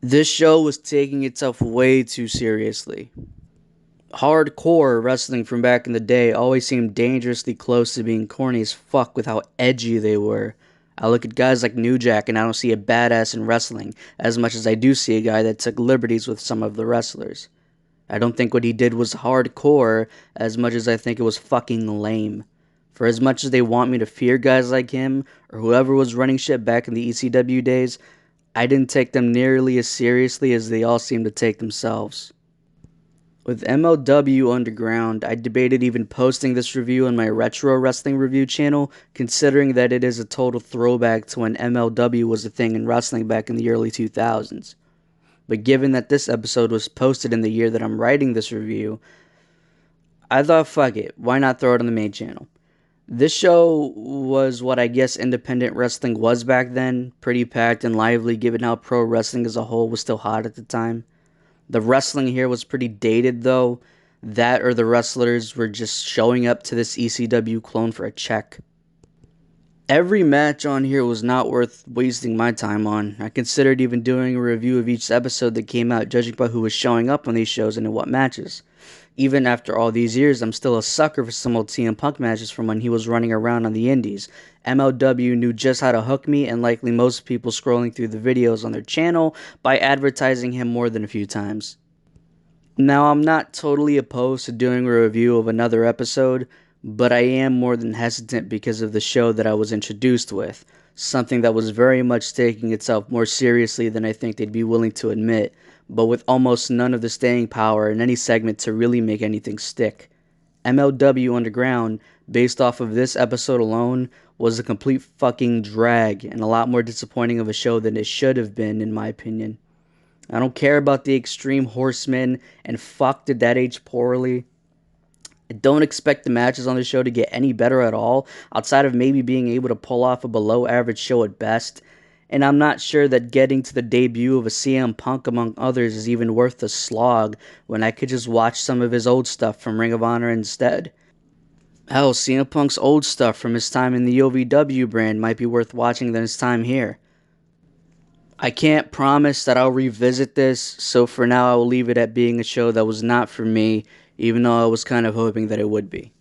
This show was taking itself way too seriously. Hardcore wrestling from back in the day always seemed dangerously close to being corny as fuck with how edgy they were. I look at guys like New Jack and I don't see a badass in wrestling as much as I do see a guy that took liberties with some of the wrestlers. I don't think what he did was hardcore as much as I think it was fucking lame. For as much as they want me to fear guys like him or whoever was running shit back in the ECW days, I didn't take them nearly as seriously as they all seem to take themselves. With MLW Underground, I debated even posting this review on my Retro Wrestling Review channel, considering that it is a total throwback to when MLW was a thing in wrestling back in the early 2000s. But given that this episode was posted in the year that I'm writing this review, I thought fuck it, why not throw it on the main channel? This show was what I guess independent wrestling was back then, pretty packed and lively given how pro wrestling as a whole was still hot at the time. The wrestling here was pretty dated though. That or the wrestlers were just showing up to this ECW clone for a check. Every match on here was not worth wasting my time on. I considered even doing a review of each episode that came out, judging by who was showing up on these shows and in what matches. Even after all these years, I'm still a sucker for some old CM Punk matches from when he was running around on the indies. MLW knew just how to hook me, and likely most people scrolling through the videos on their channel, by advertising him more than a few times. Now, I'm not totally opposed to doing a review of another episode, but I am more than hesitant because of the show that I was introduced with, something that was very much taking itself more seriously than I think they'd be willing to admit, but with almost none of the staying power in any segment to really make anything stick. MLW Underground, based off of this episode alone, was a complete fucking drag and a lot more disappointing of a show than it should have been, in my opinion. I don't care about the Extreme Horsemen, and fuck did that age poorly. I don't expect the matches on the show to get any better at all, outside of maybe being able to pull off a below average show at best. And I'm not sure that getting to the debut of a CM Punk among others is even worth the slog when I could just watch some of his old stuff from Ring of Honor instead. Hell, CM Punk's old stuff from his time in the OVW brand might be worth watching than his time here. I can't promise that I'll revisit this, so for now I will leave it at being a show that was not for me, even though I was kind of hoping that it would be.